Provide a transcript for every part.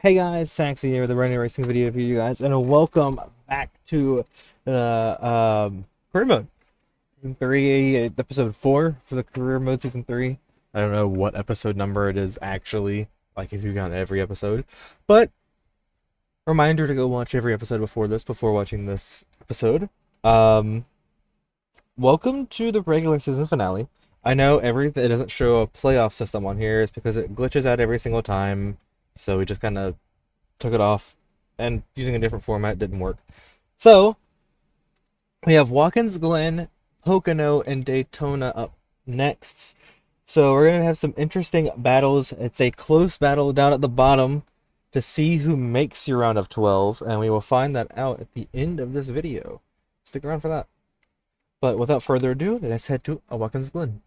Hey guys, Saxy here with a brand new racing video for you guys, and welcome back to career mode. Season 3, episode 4 for the career mode season 3. I don't know what episode number it is actually, like if you count every episode, but reminder to go watch every episode before watching this episode. Welcome to the regular season finale. I know it doesn't show a playoff system on here. It's because it glitches out every single time. So we just kind of took it off, and using a different format didn't work. So we have Watkins Glen, Pocono, and Daytona up next. So we're going to have some interesting battles. It's a close battle down at the bottom to see who makes your round of 12, and we will find that out at the end of this video. Stick around for that. But without further ado, let's head to Watkins Glen.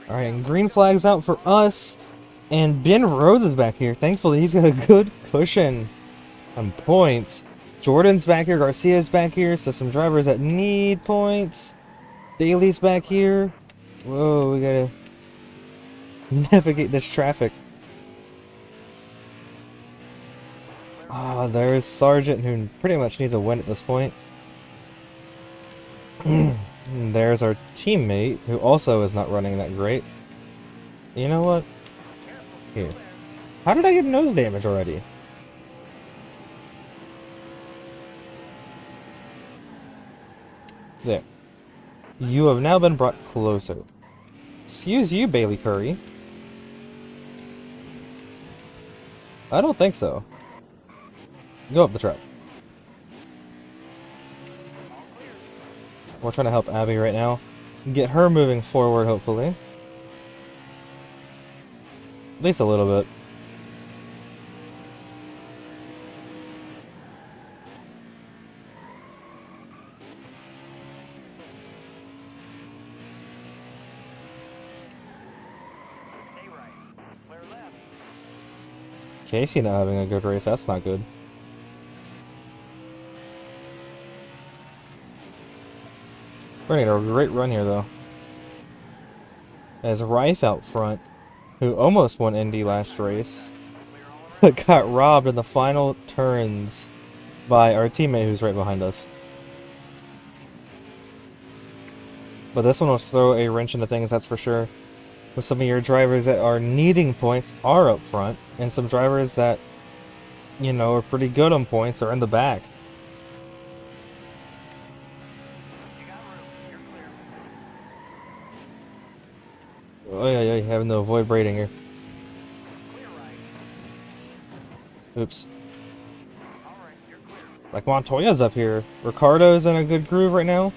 Alright, and green flag's out for us. And Ben Rhodes is back here. Thankfully, he's got a good cushion on points. Jordan's back here. Garcia's back here. So some drivers that need points. Daly's back here. Whoa, we gotta navigate this traffic. Ah, there's Sargent, who pretty much needs a win at this point. There's our teammate, who also is not running that great. You know what? Here. How did I get nose damage already? There. You have now been brought closer. Excuse you, Bailey Curry. I don't think so. Go up the track. We're trying to help Abby right now. Get her moving forward, hopefully. At least a little bit. Casey not having a good race, that's not good. We're gonna get a great run here though. As Rife out front, who almost won Indy last race, but got robbed in the final turns by our teammate who's right behind us. But this one will throw a wrench into things, that's for sure. With some of your drivers that are needing points are up front, and some drivers that, you know, are pretty good on points are in the back. Oh yeah, having to avoid braiding here. Oops. Like Montoya's up here. Ricardo's in a good groove right now,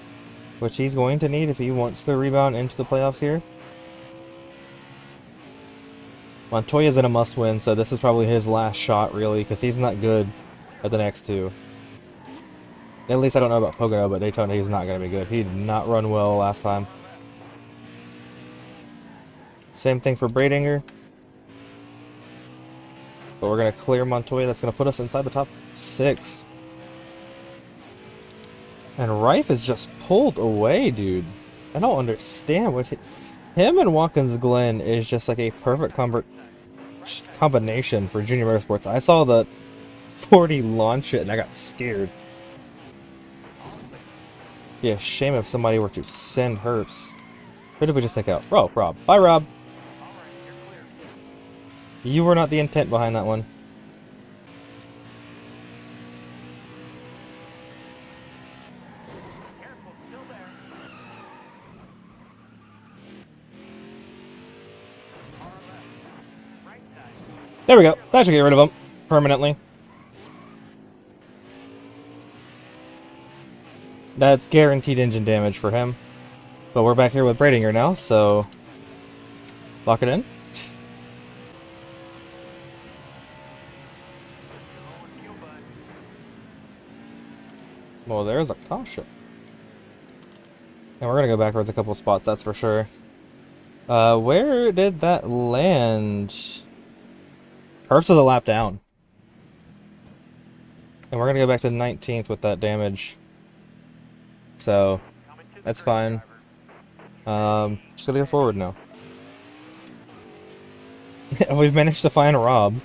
which he's going to need if he wants to rebound into the playoffs here. Montoya's in a must-win, so this is probably his last shot, really, because he's not good at the next two. At least I don't know about Pocono, but Daytona he's not going to be good. He did not run well last time. Same thing for Bradinger. But we're going to clear Montoya. That's going to put us inside the top 6. And Rife is just pulled away, dude. I don't understand what him and Watkins Glen is just like a perfect combination for Junior Motorsports. I saw the 40 launch it and I got scared. Be a shame if somebody were to send Herps. Who did we just take out? Rob. Bye, Rob. You were not the intent behind that one. There we go. That should get rid of him permanently. That's guaranteed engine damage for him. But we're back here with Bradinger now, so lock it in. Well, there's a caution. And we're gonna go backwards a couple spots, that's for sure. Where did that land? Herbst is a lap down. And we're gonna go back to 19th with that damage. So, that's fine. Just gotta go forward now. We've managed to find Rob.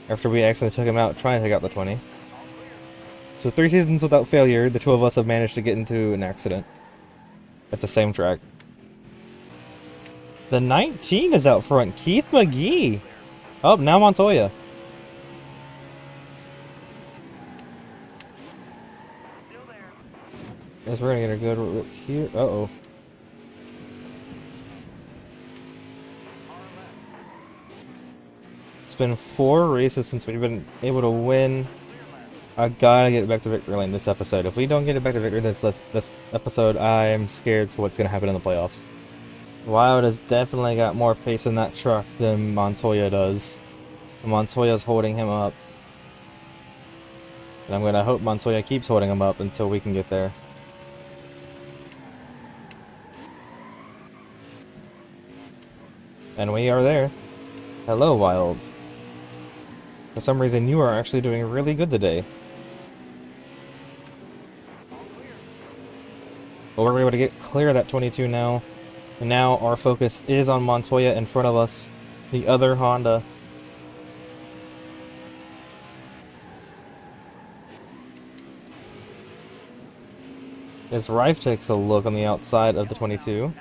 after we accidentally took him out trying to take out the 20. So 3 seasons without failure, the two of us have managed to get into an accident at the same track. The 19 is out front. Keith McGee. Oh, now Montoya. Guess we're gonna get a good look here. Uh-oh. It's been 4 races since we've been able to win. I gotta get back to victory lane this episode. If we don't get it back to victory this episode, I'm scared for what's gonna happen in the playoffs. Wild has definitely got more pace in that truck than Montoya does. Montoya's holding him up. And I'm gonna hope Montoya keeps holding him up until we can get there. And we are there. Hello, Wild. For some reason, you are actually doing really good today. But we're able to get clear of that 22 now. And now our focus is on Montoya in front of us, the other Honda. As Rife takes a look on the outside of the 22.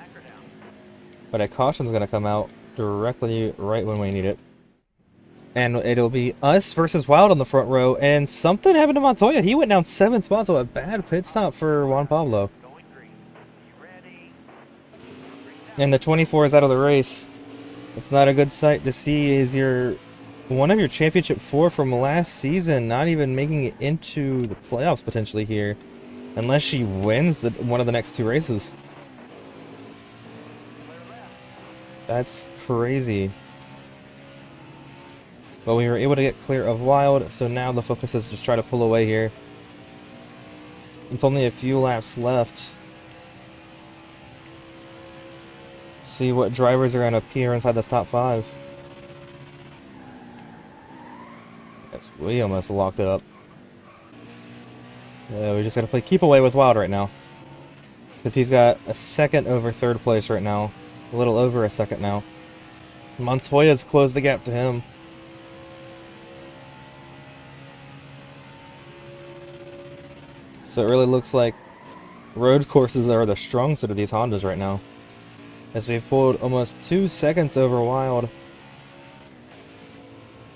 But a caution's going to come out directly right when we need it. And it'll be us versus Wild on the front row. And something happened to Montoya. He went down 7 spots, so a bad pit stop for Juan Pablo. And the 24 is out of the race. It's not a good sight to see. Is one of your championship 4 from last season not even making it into the playoffs potentially here. Unless she wins one of the next 2 races. That's crazy. But we were able to get clear of Wild, so now the focus is just try to pull away here. With only a few laps left. See what drivers are going to appear inside this top 5. Yes, we almost locked it up. Yeah, we just got to keep away with Wild right now. Because he's got a second over 3rd place right now. A little over a second now. Montoya's closed the gap to him. So it really looks like road courses are the strong suit of these Hondas right now. As we've pulled almost 2 seconds over Wild.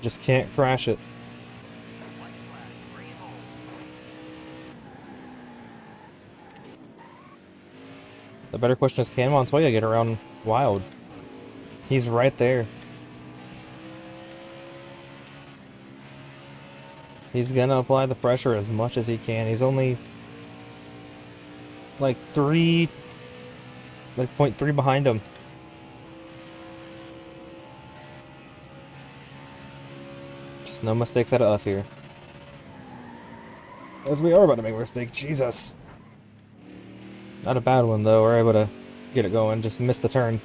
Just can't crash it. The better question is, can Montoya get around Wild? He's right there. He's gonna apply the pressure as much as he can. He's only like 0.3 behind him. Just no mistakes out of us here. As we are about to make a mistake, Jesus. Not a bad one though, we're able to get it going, just missed the turn.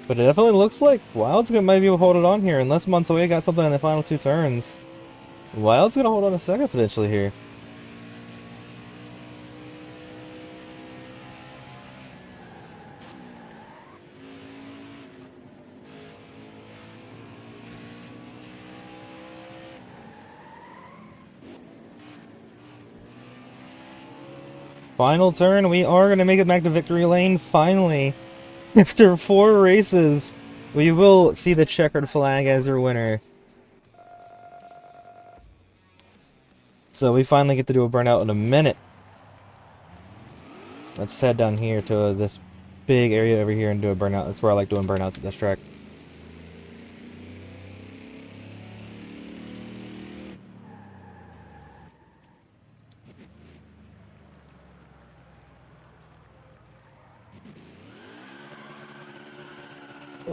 But it definitely looks like Wild's might be able to hold it on here, unless Montoya got something in the final 2 turns. Wild's gonna hold on a second potentially here. Final turn, we are going to make it back to victory lane, finally. After 4 races, we will see the checkered flag as your winner. So we finally get to do a burnout in a minute. Let's head down here to this big area over here and do a burnout. That's where I like doing burnouts at this track.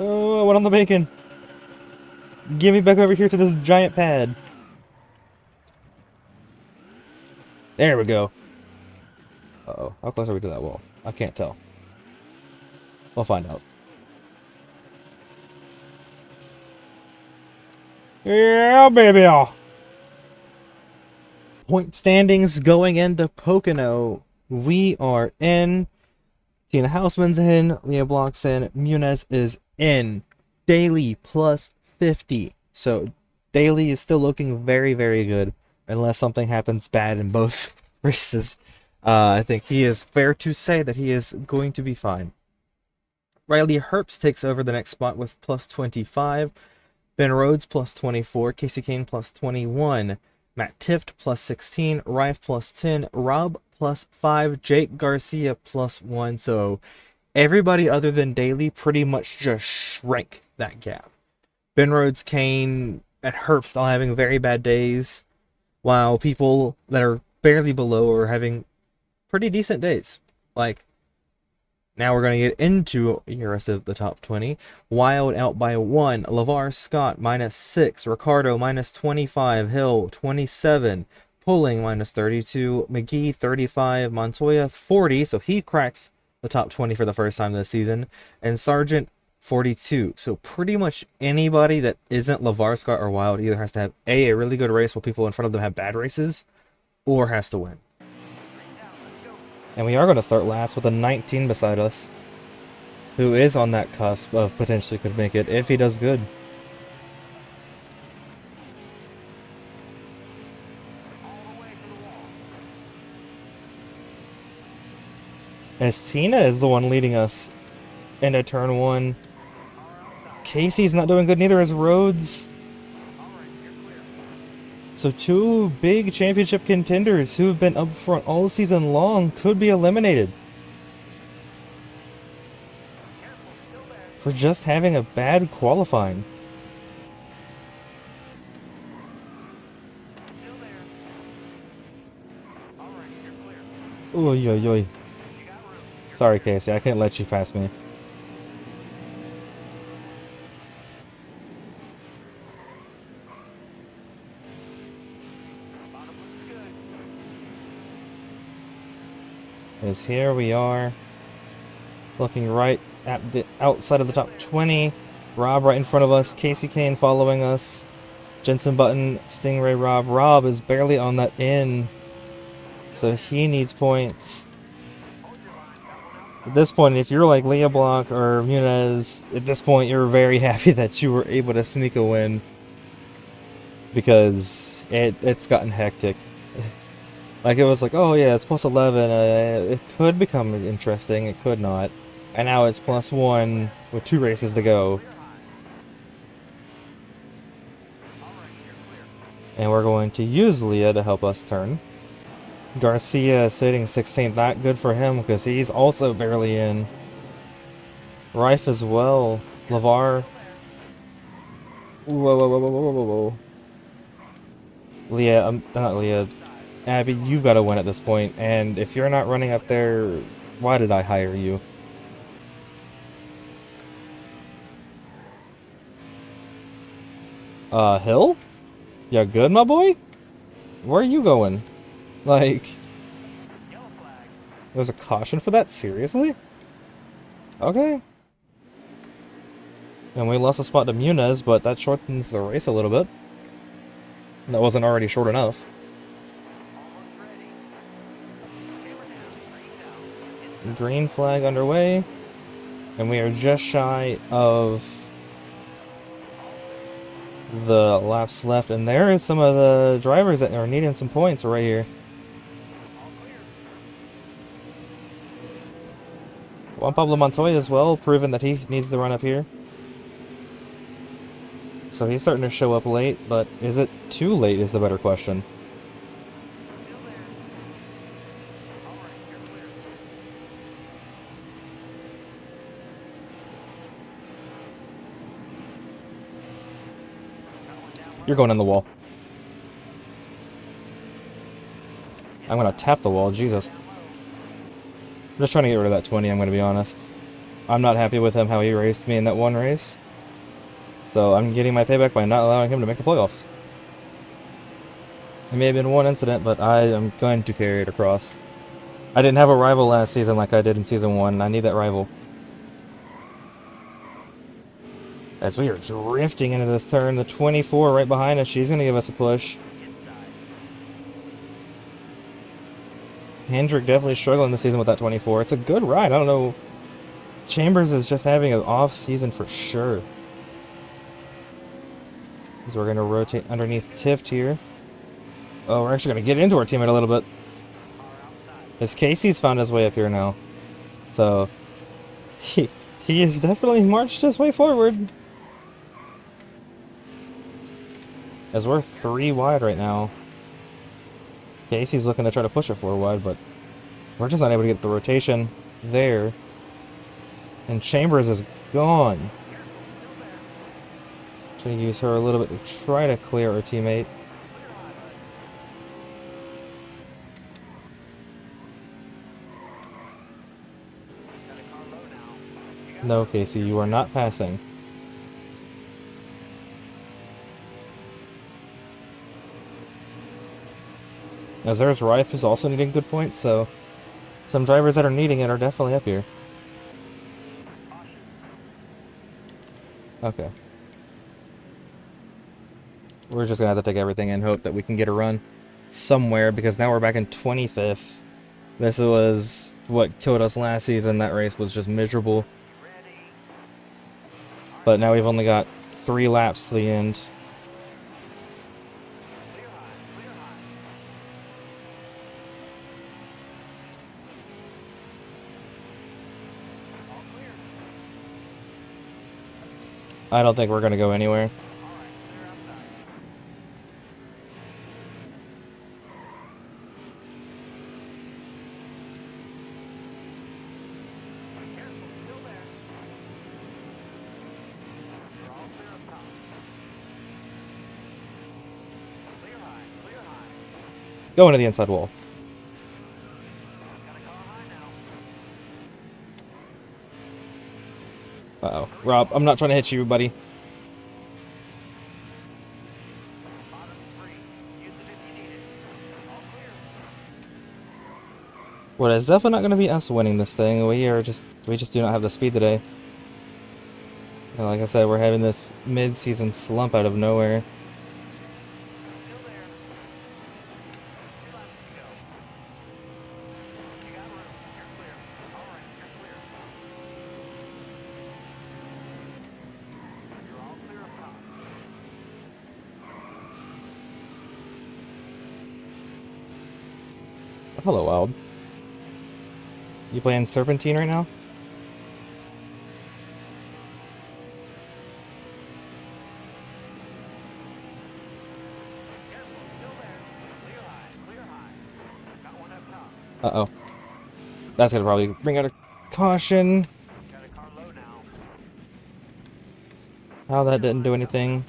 Oh, I went on the bacon. Get me back over here to this giant pad. There we go. Uh-oh. How close are we to that wall? I can't tell. We'll find out. Yeah, baby! Point standings going into Pocono. We are in. Tina Houseman's in. Leah Block's in. Muniz is in. Daly plus 50. So Daly is still looking very, very good, unless something happens bad in both races. I think he is fair to say that he is going to be fine. Riley Herbst takes over the next spot with plus 25. Ben Rhodes plus 24. Casey Kane plus 21. Matt Tifft plus 16. Rife plus 10. Rob plus 5. Jake Garcia plus 1. So everybody other than Daly pretty much just shrank that gap. Ben Rhodes, Kane, and Herbst all having very bad days, while people that are barely below are having pretty decent days. Like, now we're going to get into the rest of the top 20. Wild out by 1. LeVar Scott minus 6. Ricardo minus 25. Hill 27. Pulling minus 32. McGee 35. Montoya 40. So he cracks the top 20 for the first time this season. And Sargent 42. So pretty much anybody that isn't LeVar Scott or Wild either has to have a really good race while people in front of them have bad races, or has to win. And we are going to start last with a 19 beside us, who is on that cusp of potentially could make it if he does good. As Tina is the one leading us into turn 1. Casey's not doing good, neither is Rhodes. So 2 big championship contenders who have been up front all season long could be eliminated for just having a bad qualifying. Oy, oy, oy. Sorry, Casey, I can't let you pass me. As here we are, looking right at the outside of the top 20. Rob right in front of us, Casey Kane following us, Jensen Button, Stingray Rob. Rob is barely on that in, so he needs points. At this point, if you're like Leah Block or Muniz, at this point you're very happy that you were able to sneak a win, because it's gotten hectic. Like, it was like, oh yeah, it's plus 11, it could become interesting, it could not. And now it's plus 1 with 2 races to go. And we're going to use Leah to help us turn. Garcia sitting 16th, not good for him because he's also barely in. Rife as well. LeVar. Whoa, whoa, whoa, whoa, whoa, whoa, whoa. Leah, not Leah. Abby, you've got to win at this point, and if you're not running up there, why did I hire you? Hill? You good, my boy? Where are you going? Like, there's a caution for that? Seriously? Okay. And we lost a spot to Muniz, but that shortens the race a little bit. That wasn't already short enough. Green flag underway, and we are just shy of the laps left, and there is some of the drivers that are needing some points right here. Juan Pablo Montoya as well, proving that he needs to run up here. So he's starting to show up late, but is it too late is the better question. You're going in the wall. I'm going to tap the wall, Jesus. I'm just trying to get rid of that 20, I'm going to be honest. I'm not happy with him, how he raced me in that one race. So I'm getting my payback by not allowing him to make the playoffs. It may have been one incident, but I am going to carry it across. I didn't have a rival last season like I did in Season 1, and I need that rival. As we are drifting into this turn, the 24 right behind us, she's going to give us a push. Hendrick definitely struggling this season with that 24. It's a good ride. I don't know. Chambers is just having an off season for sure. Because we're going to rotate underneath Tift here. Oh, we're actually going to get into our teammate a little bit. As Casey's found his way up here now. So, he has definitely marched his way forward. As we're 3 wide right now. Casey's looking to try to push it 4 wide, but we're just not able to get the rotation there. And Chambers is gone. Trying to use her a little bit to try to clear our teammate. No, Casey, you are not passing. As there's Rife who's also needing good points, so some drivers that are needing it are definitely up here. Okay. We're just gonna have to take everything and hope that we can get a run somewhere, because now we're back in 25th. This was what killed us last season. That race was just miserable. But now we've only got 3 laps to the end. I don't think we're going to go anywhere. Go into the inside wall. Uh-oh. Rob, I'm not trying to hit you, buddy. Well, it's definitely not going to be us winning this thing. We just do not have the speed today. And like I said, we're having this mid-season slump out of nowhere. Hello, Wild. You playing Serpentine right now? Uh-oh. That's gonna probably bring out a caution. How that didn't do anything.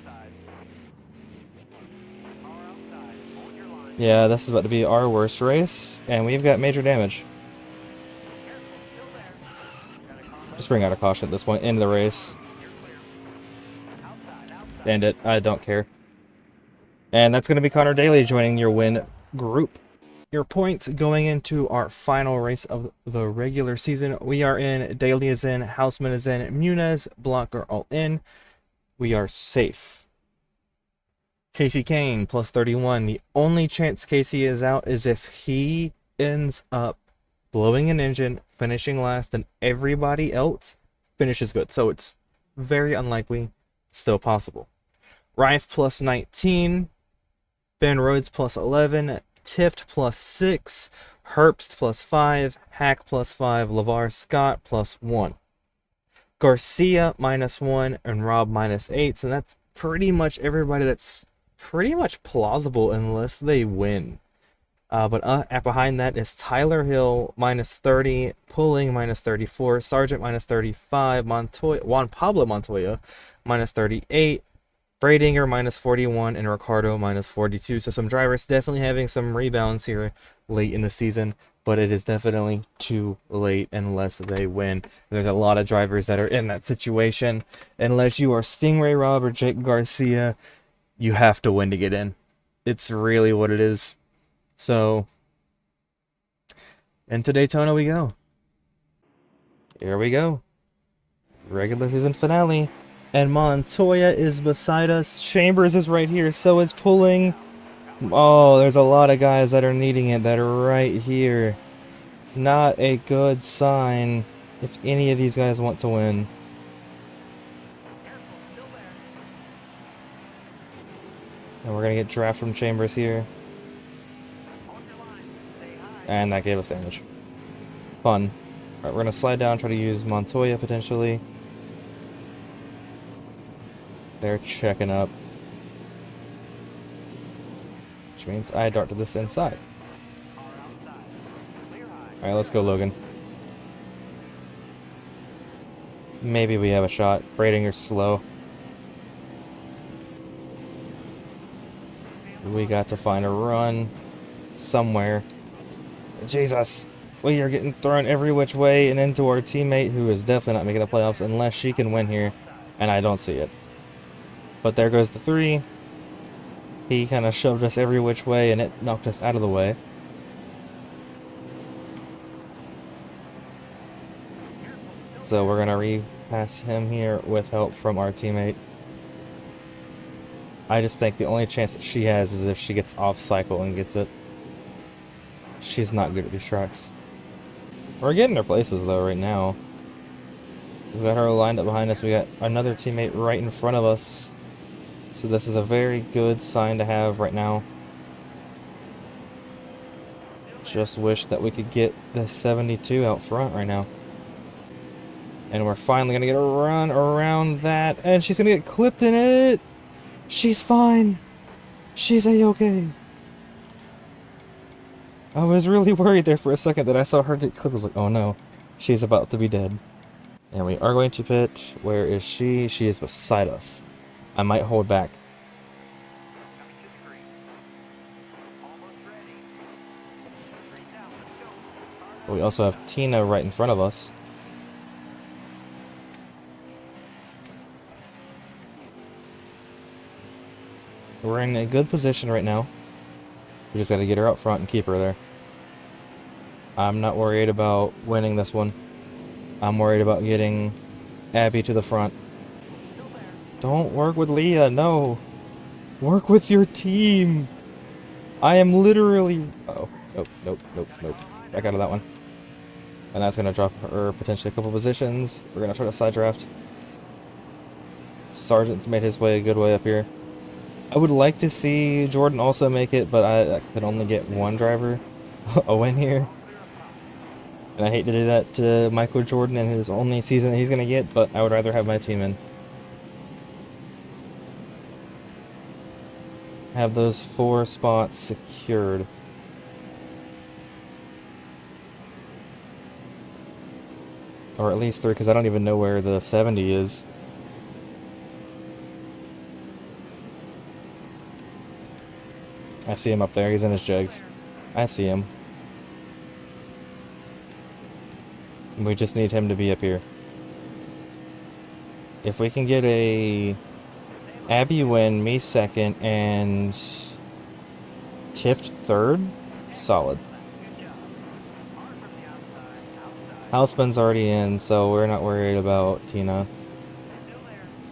Yeah, this is about to be our worst race, and we've got major damage. Just bring out a caution at this point, end the race. End it, I don't care. And that's going to be Connor Daly joining your win group. Your points going into our final race of the regular season. We are in, Daly is in, Houseman is in, Muniz, Block are all in. We are safe. Casey Kane, plus 31. The only chance Casey is out is if he ends up blowing an engine, finishing last, and everybody else finishes good. So it's very unlikely, still possible. Rife, plus 19. Ben Rhodes, plus 11. Tift, plus 6. Herbst, plus 5. Hack, plus 5. LeVar Scott, plus 1. Garcia, minus 1. And Rob, minus 8. So that's pretty much everybody that's pretty much plausible unless they win. But behind that is Tyler Hill, minus 30. Pulling, minus 34. Sargent, minus 35. Juan Pablo Montoya, minus 38. Bradinger, minus 41. And Ricardo, minus 42. So some drivers definitely having some rebounds here late in the season. But it is definitely too late unless they win. There's a lot of drivers that are in that situation. Unless you are Stingray Rob or Jake Garcia, you have to win to get in. It's really what it is. So, into Daytona we go. Here we go. Regular season finale. And Montoya is beside us. Chambers is right here. So is Pulling. Oh, there's a lot of guys that are needing it that are right here. Not a good sign if any of these guys want to win. And we're gonna get draft from Chambers here. And that gave us damage. Fun. Alright, we're gonna slide down, try to use Montoya potentially. They're checking up. Which means I dart to this inside. Alright, let's go, Logan. Maybe we have a shot. Bradinger's slow. We got to find a run somewhere. Jesus! We are getting thrown every which way and into our teammate, who is definitely not making the playoffs unless she can win here, and I don't see it. But there goes the 3. He kind of shoved us every which way and it knocked us out of the way. So we're gonna repass him here with help from our teammate. I just think the only chance that she has is if she gets off cycle and gets it. She's not good at these tracks. We're getting our places though right now. We've got her lined up behind us. We got another teammate right in front of us. So this is a very good sign to have right now. Just wish that we could get the 72 out front right now. And we're finally going to get a run around that. And she's going to get clipped in it. She's fine. She's a-okay. I was really worried there for a second that I saw her get clipped. I was like, oh no, she's about to be dead. And we are going to pit. Where is she? She is beside us. I might hold back. But we also have Tina right in front of us. We're in a good position right now. We just got to get her out front and keep her there. I'm not worried about winning this one. I'm worried about getting Abby to the front. Don't work with Leah, no. Work with your team. I am literally... Oh, nope. Back out of that one. And that's going to drop her potentially a couple positions. We're going to try to side draft. Sargent's made his way a good way up here. I would like to see Jordan also make it, but I could only get one driver a win here. And I hate to do that to Michael Jordan in his only season that he's going to get, but I would rather have my team in. Have those 4 spots secured. Or at least 3, because I don't even know where the 70 is. I see him up there. He's in his jugs. I see him. We just need him to be up here. If we can get a Abby win, me second, and Tiff third, solid. Houseman's already in, so we're not worried about Tina.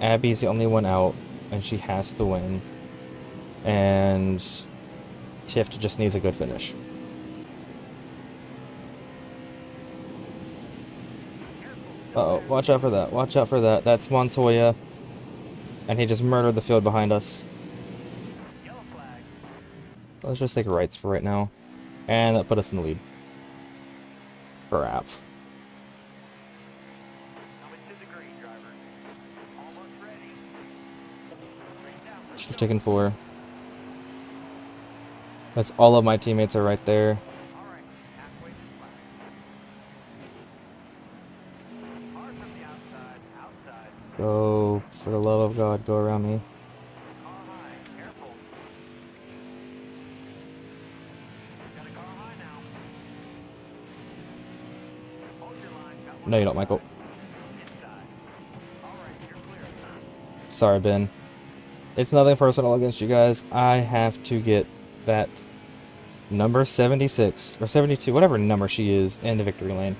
Abby's the only one out, and she has to win. And Tiff just needs a good finish. Uh-oh, watch out for that. Watch out for that. That's Montoya. And he just murdered the field behind us. Let's just take rights for right now. And that put us in the lead. Crap. She's taking 4. That's all of my teammates are right there. Go, for the love of God, go around me. No, you don't, Michael. Sorry, Ben. It's nothing personal against you guys. I have to get that number 76, or 72, whatever number she is, in the victory lane.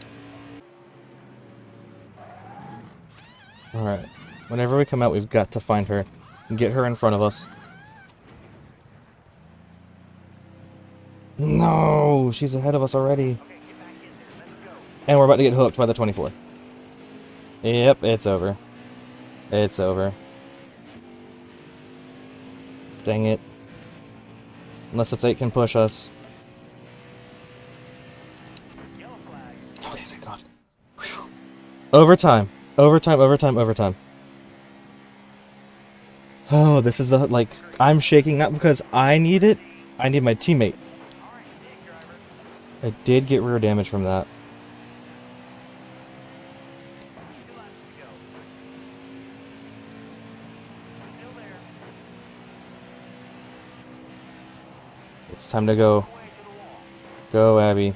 Alright. Whenever we come out, we've got to find her and get her in front of us. No! She's ahead of us already. And we're about to get hooked by the 24. Yep, it's over. It's over. Dang it. Unless this 8 can push us. Okay, thank God. Whew. Overtime. Overtime, overtime, overtime. Oh, this is the, like, I'm shaking not because I need it. I need my teammate. I did get rear damage from that. It's time to go. Go, Abby.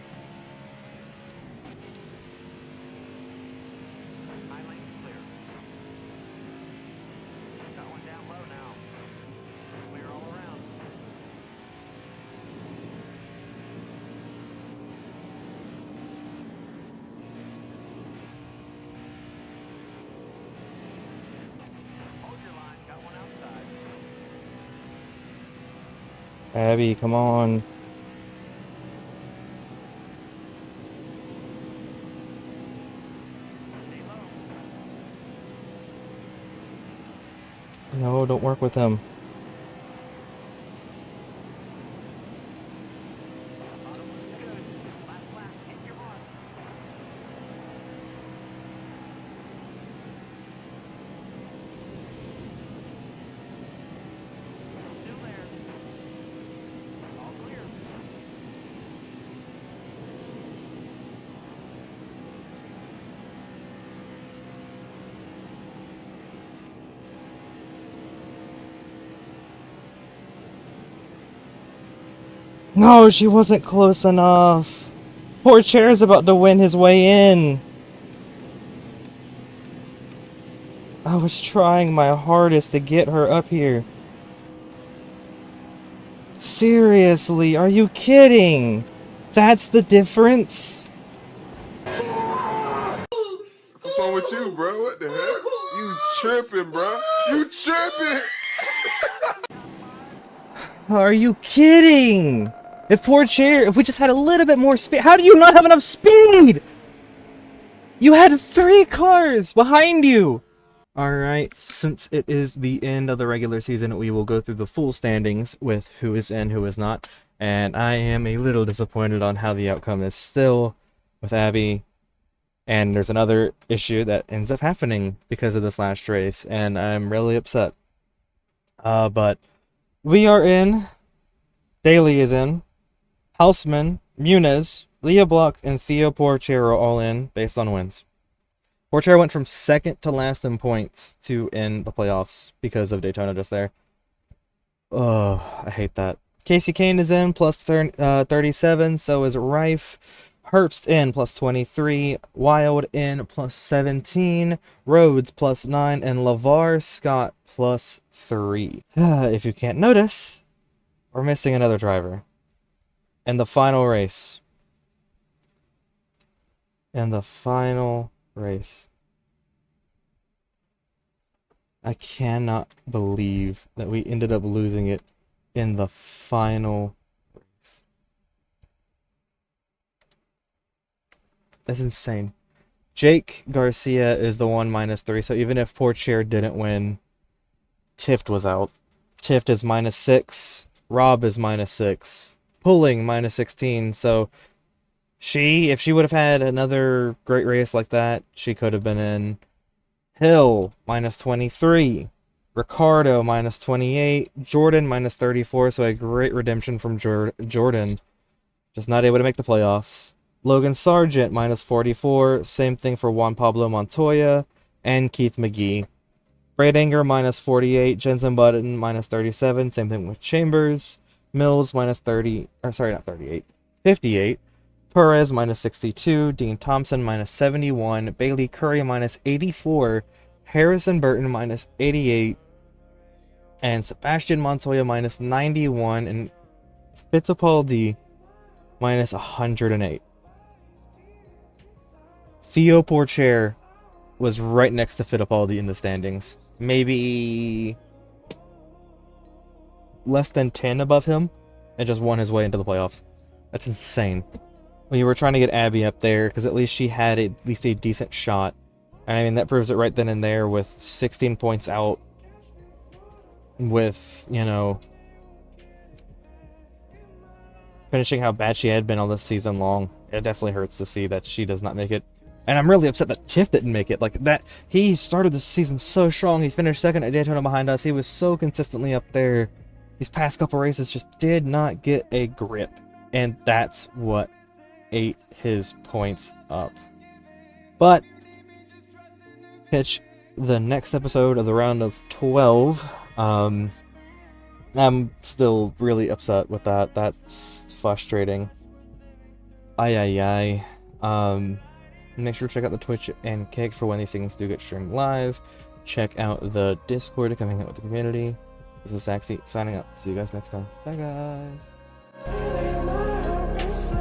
Abby, come on. No, don't work with him. No, she wasn't close enough. Poor Chair's about to win his way in. I was trying my hardest to get her up here. Seriously, are you kidding? That's the difference? What's wrong with you, bro? What the heck? You tripping, bro? You tripping? Are you kidding? If poor Chair, if we just had a little bit more speed. How do you not have enough speed? You had 3 cars behind you. Alright, since it is the end of the regular season, we will go through the full standings with who is in, who is not. And I am a little disappointed on how the outcome is still with Abby. And there's another issue that ends up happening because of this last race, and I'm really upset. But we are in. Daly is in. Houseman, Muniz, Leah Block, and Theo Porcher are all in based on wins. Porcher went from second to last in points to in the playoffs because of Daytona just there. Oh, I hate that. Casey Kane is in plus 37, so is Rife. Herbst in plus 23, Wild in plus 17, Rhodes plus 9, and LeVar Scott plus 3. If you can't notice, we're missing another driver. And the final race. I cannot believe that we ended up losing it in the final race. That's insane. Jake Garcia is the one -3, so even if poor Chair didn't win, Tift was out. Tift is -6, Rob is -6, Pulling -16, so if she would have had another great race like that, she could have been in. Hill, -23. Ricardo, -28. Jordan, -34, so a great redemption from Jordan. Just not able to make the playoffs. Logan Sargent, -44. Same thing for Juan Pablo Montoya and Keith McGee. Brad Anger, -48. Jensen Button, -37. Same thing with Chambers. Mills, -30. Or sorry, not 38. 58. Perez, -62. Dean Thompson, -71. Bailey Curry, -84. Harrison Burton, -88. And Sebastian Montoya, -91. And Fittipaldi, -108. Theo Porcher was right next to Fittipaldi in the standings. Maybe less than 10 above him, and just won his way into the playoffs. That's insane. We were trying to get Abby up there, because at least she had at least a decent shot. And I mean, that proves it right then and there with 16 points out. With, you know, finishing how bad she had been all this season long. It definitely hurts to see that she does not make it. And I'm really upset that Tiff didn't make it. Like, that, he started the season so strong. He finished second at Daytona behind us. He was so consistently up there. These past couple races just did not get a grip. And that's what ate his points up. But, pitch the next episode of the round of 12. I'm still really upset with that. That's frustrating. Ay. Make sure to check out the Twitch and Kick for when these things do get streamed live. Check out the Discord to come hang out with the community. This is Saxy signing out. See you guys next time. Bye, guys.